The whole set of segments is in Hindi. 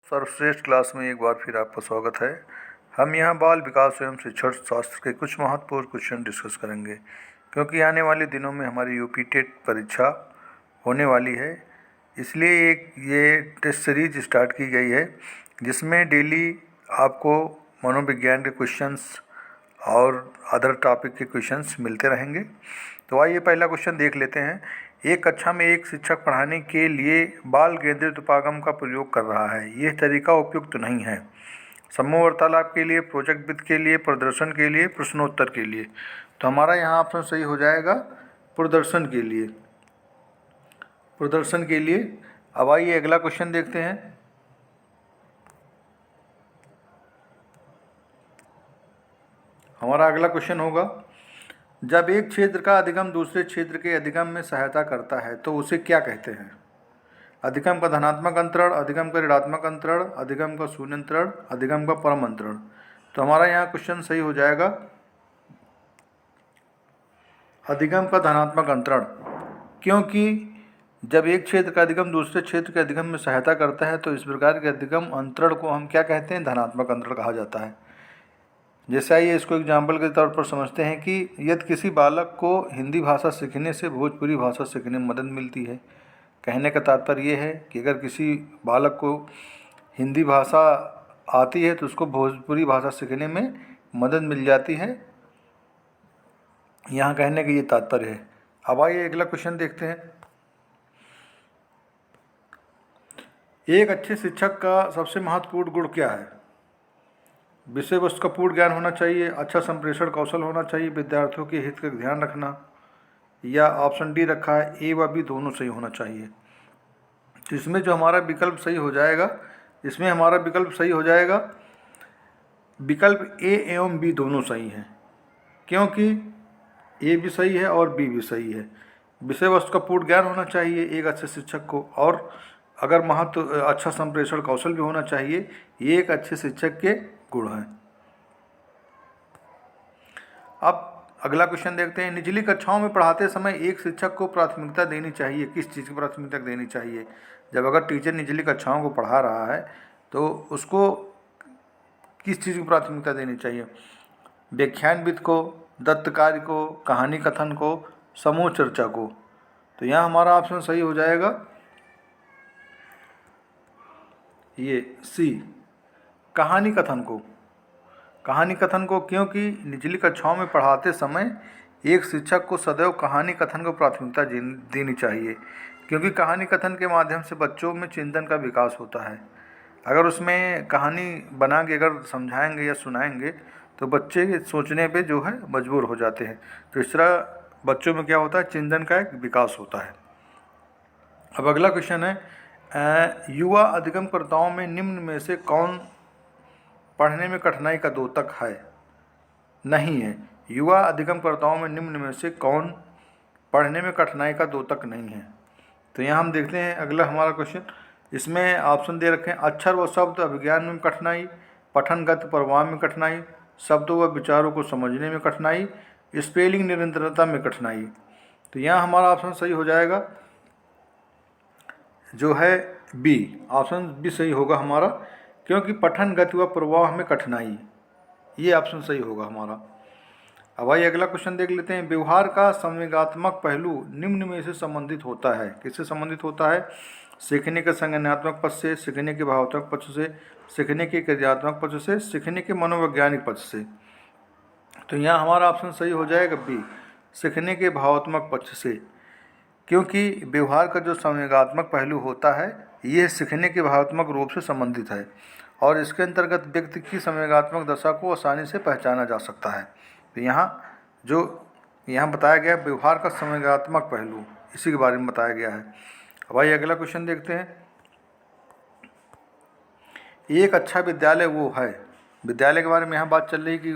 सर्वश्रेष्ठ क्लास में एक बार फिर आपका स्वागत है। हम यहाँ बाल विकास एवं शिक्षण शास्त्र के कुछ महत्वपूर्ण क्वेश्चन डिस्कस करेंगे, क्योंकि आने वाले दिनों में हमारी यूपी टेट परीक्षा होने वाली है। इसलिए एक ये टेस्ट सीरीज स्टार्ट की गई है, जिसमें डेली आपको मनोविज्ञान के क्वेश्चंस और अदर टॉपिक के क्वेश्चंस मिलते रहेंगे। तो आइए पहला क्वेश्चन देख लेते हैं। एक कक्षा में एक शिक्षक पढ़ाने के लिए बाल केंद्रित उपागम का प्रयोग कर रहा है। यह तरीका उपयुक्त नहीं है। समूह वार्तालाप के लिए, प्रोजेक्ट वित्त के लिए, प्रदर्शन के लिए, प्रश्नोत्तर के लिए। तो हमारा यहाँ ऑप्शन सही हो जाएगा प्रदर्शन के लिए। प्रदर्शन के लिए। अब आइए अगला क्वेश्चन देखते हैं। हमारा अगला क्वेश्चन होगा, जब एक क्षेत्र का अधिगम दूसरे क्षेत्र के अधिगम में सहायता करता है तो उसे क्या कहते हैं? अधिगम का धनात्मक अंतरण, अधिगम का ऋणात्मक अंतरण, अधिगम का शून्य अंतरण, अधिगम का परम अंतरण। तो हमारा यहाँ क्वेश्चन सही हो जाएगा अधिगम का धनात्मक अंतरण, क्योंकि जब एक क्षेत्र का अधिगम दूसरे क्षेत्र के अधिगम में सहायता करता है तो इस प्रकार के अधिगम अंतरण को हम क्या कहते हैं? धनात्मक अंतरण कहा जाता है। जैसे आइए इसको एग्जाम्पल के तौर पर समझते हैं कि यदि किसी बालक को हिंदी भाषा सीखने से भोजपुरी भाषा सीखने में मदद मिलती है। कहने का तात्पर्य ये है कि अगर किसी बालक को हिंदी भाषा आती है तो उसको भोजपुरी भाषा सीखने में मदद मिल जाती है। यहाँ कहने का ये तात्पर्य है। अब आइए अगला क्वेश्चन देखते हैं। एक अच्छे शिक्षक का सबसे महत्वपूर्ण गुण क्या है? विषय वस्तु का पूर्ण ज्ञान होना चाहिए, अच्छा संप्रेषण कौशल होना चाहिए, विद्यार्थियों के हित का ध्यान रखना, या ऑप्शन डी रखा है ए व बी दोनों सही होना चाहिए। तो इसमें जो हमारा विकल्प सही हो जाएगा, विकल्प ए एवं बी दोनों सही हैं, क्योंकि ए भी सही है और बी भी सही है। विषय वस्तु का पूर्ण ज्ञान होना चाहिए एक अच्छे शिक्षक को, और अगर अच्छा संप्रेषण कौशल भी होना चाहिए। ये एक अच्छे शिक्षक के गुण हैं। अब अगला क्वेश्चन देखते हैं। निचली कक्षाओं में पढ़ाते समय एक शिक्षक को प्राथमिकता देनी चाहिए। किस चीज़ की प्राथमिकता देनी चाहिए? जब अगर टीचर निचली कक्षाओं को पढ़ा रहा है तो उसको किस चीज़ की प्राथमिकता देनी चाहिए? व्याख्यान वित्त को, दत्त कार्य को, कहानी कथन को, समूह चर्चा को। तो यहाँ हमारा ऑप्शन सही हो जाएगा ये सी, कहानी कथन को। क्योंकि निचली कक्षाओं में पढ़ाते समय एक शिक्षक को सदैव कहानी कथन को प्राथमिकता देनी चाहिए, क्योंकि कहानी कथन के माध्यम से बच्चों में चिंतन का विकास होता है। अगर उसमें कहानी बना के अगर समझाएंगे या सुनाएंगे तो बच्चे सोचने पे जो है मजबूर हो जाते हैं। तो इस तरह बच्चों में क्या होता है? चिंतन का एक विकास होता है। अब अगला क्वेश्चन है, युवा अधिगमकर्ताओं में निम्न में से कौन पढ़ने में कठिनाई का द्योतक है? नहीं है। युवा अधिगमकर्ताओं में निम्न में से कौन पढ़ने में कठिनाई का द्योतक नहीं है? तो यहाँ हम देखते हैं अगला हमारा क्वेश्चन। इसमें ऑप्शन दे रखे हैं, अक्षर व शब्द अभिज्ञान में कठिनाई, पठन गति प्रवाह में कठिनाई, शब्दों व विचारों को समझने में कठिनाई, स्पेलिंग निरंतरता में कठिनाई। तो यहाँ हमारा ऑप्शन सही हो जाएगा जो है बी। ऑप्शन बी सही होगा हमारा, क्योंकि पठन गति व प्रवाह में कठिनाई, ये ऑप्शन सही होगा हमारा। अब आइए अगला क्वेश्चन देख लेते हैं। व्यवहार का संवेगात्मक पहलू निम्न में से संबंधित होता है। किससे संबंधित होता है? सीखने के संज्ञानात्मक पक्ष से, सीखने के भावात्मक पक्ष से, सीखने के क्रियात्मक पक्ष से, सीखने के मनोवैज्ञानिक पक्ष से। तो यहाँ हमारा ऑप्शन सही हो जाएगा बी, सीखने के भावात्मक पक्ष से, क्योंकि व्यवहार का जो संवेगात्मक पहलू होता है यह सीखने के भावात्मक रूप से संबंधित है, और इसके अंतर्गत व्यक्ति की संवेगात्मक दशा को आसानी से पहचाना जा सकता है। तो यहाँ बताया गया व्यवहार का संवेगात्मक पहलू, इसी के बारे में बताया गया है। अब आइए अगला क्वेश्चन देखते हैं। एक अच्छा विद्यालय वो है। विद्यालय के बारे में यहाँ बात चल रही कि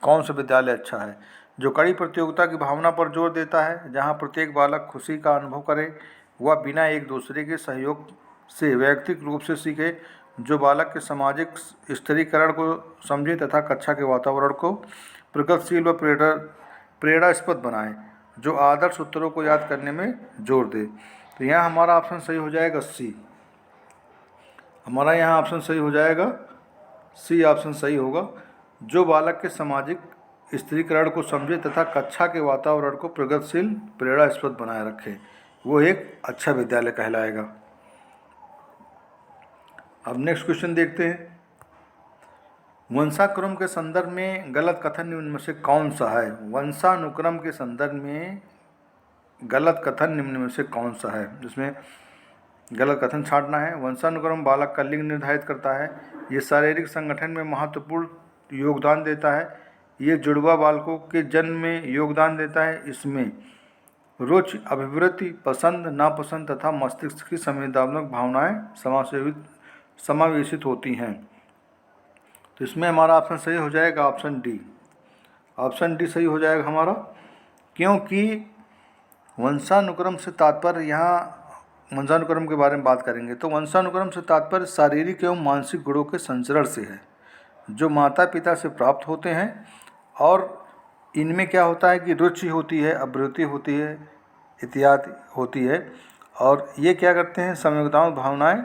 कौन सा विद्यालय अच्छा है? जो कड़ी प्रतियोगिता की भावना पर जोर देता है, जहाँ प्रत्येक बालक खुशी का अनुभव करे, वह बिना एक दूसरे के सहयोग से वैयक्तिक रूप से सीखे, जो बालक के सामाजिक स्थिरीकरण को समझे तथा कक्षा के वातावरण को प्रगतिशील व प्रेरणास्पद बनाए, जो आदर्श उत्तरों को याद करने में जोर दे। तो यहाँ हमारा ऑप्शन सही हो जाएगा सी, हमारा यहाँ ऑप्शन सही हो जाएगा, सी ऑप्शन सही होगा। जो बालक के सामाजिक स्थिरीकरण को समझे तथा कक्षा के वातावरण को प्रगतिशील प्रेरणास्पद बनाए रखे, वो एक अच्छा विद्यालय कहलाएगा। अब नेक्स्ट क्वेश्चन देखते हैं। वंशानुक्रम के संदर्भ में गलत कथन निम्न में से कौन सा है? वंशानुक्रम के संदर्भ में गलत कथन निम्न में से कौन सा है? जिसमें गलत कथन छांटना है। वंशानुक्रम बालक का लिंग निर्धारित करता है। ये शारीरिक संगठन में महत्वपूर्ण योगदान देता है। ये जुड़वा बालकों के जन्म में योगदान देता है। इसमें रुचि, अभिवृत्ति, पसंद, नापसंद तथा मस्तिष्क की संवेदनात्मक भावनाएं समावेशित होती हैं। तो इसमें हमारा ऑप्शन सही हो जाएगा ऑप्शन डी। ऑप्शन डी सही हो जाएगा हमारा, क्योंकि वंशानुक्रम से तात्पर्य, यहाँ वंशानुक्रम के बारे में बात करेंगे तो वंशानुक्रम से तात्पर्य शारीरिक एवं मानसिक गुणों के संचरण से है, जो माता पिता से प्राप्त होते हैं। और इनमें क्या होता है कि रुचि होती है, अभिवृत्ति होती है, इत्यादि होती है। और ये क्या करते हैं, संवेदनात्मक भावनाएं,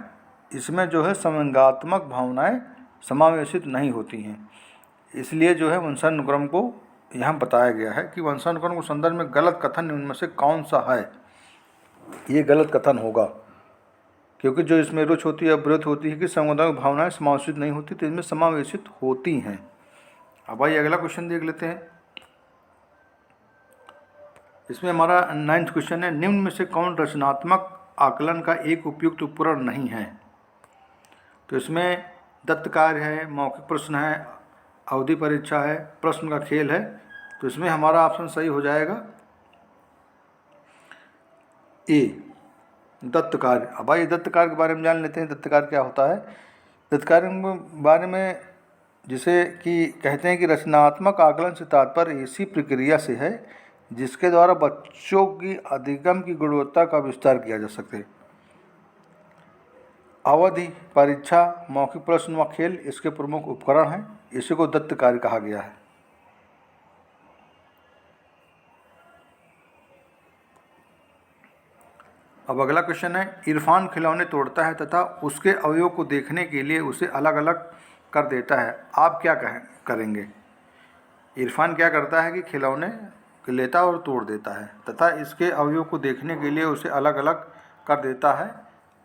इसमें जो है संवेगात्मक भावनाएं समावेशित नहीं होती हैं। इसलिए जो है वंशानुक्रम को यहाँ बताया गया है कि वंशानुक्रम के संदर्भ में गलत कथन निम्न में से कौन सा है? ये गलत कथन होगा, क्योंकि जो इसमें रुचि होती है, अभिवृत्ति होती है कि संवेदनात्मक भावनाएं समावेशित नहीं होती, तो इनमें समावेशित होती हैं। अब भाई अगला क्वेश्चन देख लेते हैं। इसमें हमारा 9th क्वेश्चन है, निम्न में से कौन रचनात्मक आकलन का एक उपयुक्त उपकरण नहीं है? तो इसमें दत्त कार्य है, मौखिक प्रश्न है, अवधि परीक्षा है, प्रश्न का खेल है। तो इसमें हमारा ऑप्शन सही हो जाएगा ए, दत्त कार्य। अब भाई दत्त कार्य के बारे में जान लेते हैं। दत्त कार्य क्या होता है? दत्त कार्य के बारे में जिसे कि कहते हैं कि रचनात्मक आकलन से तात्पर्य ऐसी प्रक्रिया से है जिसके द्वारा बच्चों की अधिगम की गुणवत्ता का विस्तार किया जा सके। अवधि, परीक्षा, मौखिक प्रश्न व खेल इसके प्रमुख उपकरण हैं। इसी को दत्त कार्य कहा गया है। अब अगला क्वेश्चन है, इरफान खिलौने तोड़ता है तथा उसके अवयव को देखने के लिए उसे अलग अलग कर देता है। आप क्या करेंगे? इरफान क्या करता है कि खिलौने लेता और तोड़ देता है तथा इसके अवयव को देखने के लिए उसे अलग अलग कर देता है।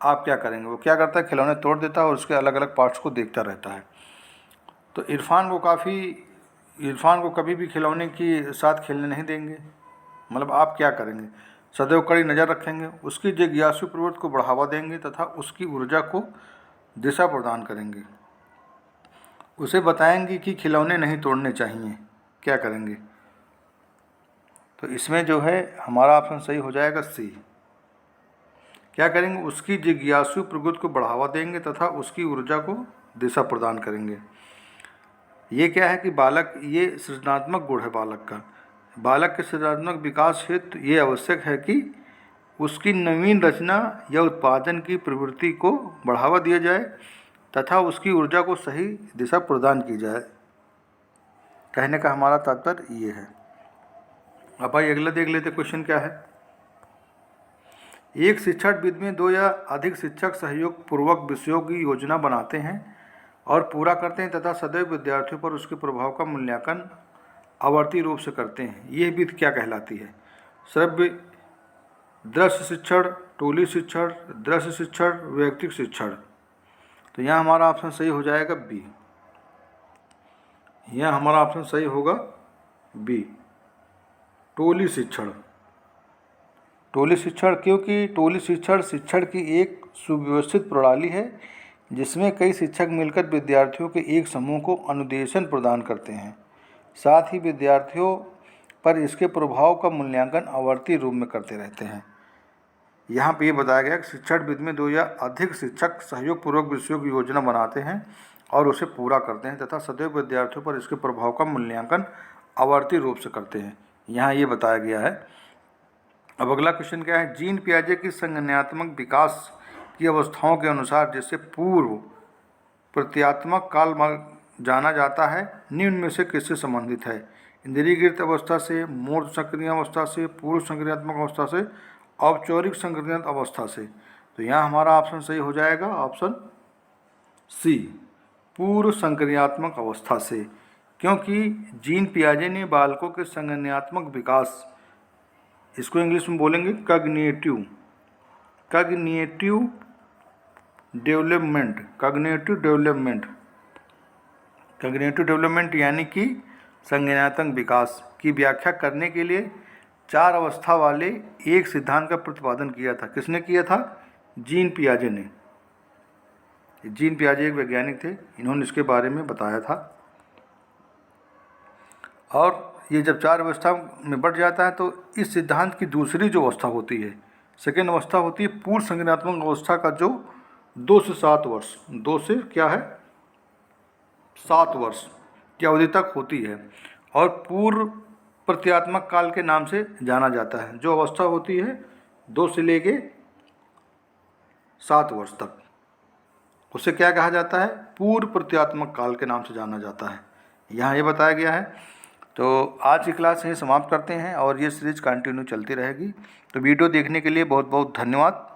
आप क्या करेंगे? वो क्या करता है, खिलौने तोड़ देता है और उसके अलग अलग पार्ट्स को देखता रहता है। तो इरफान को कभी भी खिलौने के साथ खेलने नहीं देंगे। मतलब आप क्या करेंगे? सदैव कड़ी नज़र रखेंगे, उसकी जिज्ञासु प्रवृत्ति को बढ़ावा देंगे तथा उसकी ऊर्जा को दिशा प्रदान करेंगे। उसे बताएंगे कि खिलौने नहीं तोड़ने चाहिए। क्या करेंगे? तो इसमें जो है हमारा ऑप्शन सही हो जाएगा सी। क्या करेंगे? उसकी जिज्ञासु प्रवृत्ति को बढ़ावा देंगे तथा उसकी ऊर्जा को दिशा प्रदान करेंगे। ये क्या है कि बालक, ये सृजनात्मक गुण है बालक का। बालक के सृजनात्मक विकास हेतु ये आवश्यक है कि उसकी नवीन रचना या उत्पादन की प्रवृत्ति को बढ़ावा दिया जाए तथा उसकी ऊर्जा को सही दिशा प्रदान की जाए। कहने का हमारा तात्पर्य ये है। अब भाई अगला देख लेते क्वेश्चन क्या है। एक शिक्षाविद में 2 या अधिक शिक्षक सहयोग पूर्वक विषयों की योजना बनाते हैं और पूरा करते हैं तथा सदैव विद्यार्थियों पर उसके प्रभाव का मूल्यांकन आवर्ती रूप से करते हैं। यह विधि क्या कहलाती है? श्रव्य दृश्य शिक्षण, टोली शिक्षण, दृश्य शिक्षण, वैयक्तिक शिक्षण। तो यहाँ हमारा ऑप्शन सही हो जाएगा बी। यहाँ हमारा ऑप्शन सही होगा बी, टोली शिक्षण। टोली शिक्षण, क्योंकि टोली शिक्षण शिक्षण की एक सुव्यवस्थित प्रणाली है जिसमें कई शिक्षक मिलकर विद्यार्थियों के एक समूह को अनुदेशन प्रदान करते हैं। साथ ही विद्यार्थियों पर इसके प्रभाव का मूल्यांकन आवर्ती रूप में करते रहते हैं। यहाँ पे ये बताया गया कि शिक्षाविद में 2 या अधिक शिक्षक सहयोग पूर्वक विषयों की योजना बनाते हैं और उसे पूरा करते हैं तथा सदैव विद्यार्थियों पर इसके प्रभाव का मूल्यांकन आवर्ती रूप से करते हैं। यहाँ ये बताया गया है। अब अगला क्वेश्चन क्या है, जीन पियाजे की संज्ञानात्मक विकास की अवस्थाओं के अनुसार जिसे पूर्व प्रत्यात्मक काल जाना जाता है, निम्न में से किससे संबंधित है? इंद्रियकृत अवस्था से, मूर्त सक्रिय अवस्था से, पूर्व संक्रियात्मक अवस्था से, औपचारिक संक्रियात्मक अवस्था से। तो यहाँ हमारा ऑप्शन सही हो जाएगा ऑप्शन सी, पूर्व संज्ञानात्मक अवस्था से, क्योंकि जीन पियाजे ने बालकों के संज्ञानात्मक विकास, इसको इंग्लिश में बोलेंगे कॉग्निटिव डेवलपमेंट, कॉग्निटिव डेवलपमेंट यानी कि संज्ञानात्मक विकास की व्याख्या करने के लिए 4 अवस्था वाले एक सिद्धांत का प्रतिपादन किया था। किसने किया था? जीन पियाजे ने। जीन पियाजे एक वैज्ञानिक थे, इन्होंने इसके बारे में बताया था। और ये जब 4 अवस्था में बढ़ जाता है तो इस सिद्धांत की दूसरी जो अवस्था होती है, सेकेंड अवस्था होती है पूर्व संज्ञानात्मक अवस्था का, जो 2 से 7 वर्ष, 2 से क्या है 7 वर्ष की अवधि तक होती है, और पूर्व प्रत्यात्मक काल के नाम से जाना जाता है। जो अवस्था होती है 2 से लेके 7 वर्ष तक, उसे क्या कहा जाता है? पूर्व प्रत्यात्मक काल के नाम से जाना जाता है। यहाँ ये बताया गया है। तो आज की क्लास यही समाप्त करते हैं और ये सीरीज कंटिन्यू चलती रहेगी। तो वीडियो देखने के लिए बहुत बहुत धन्यवाद।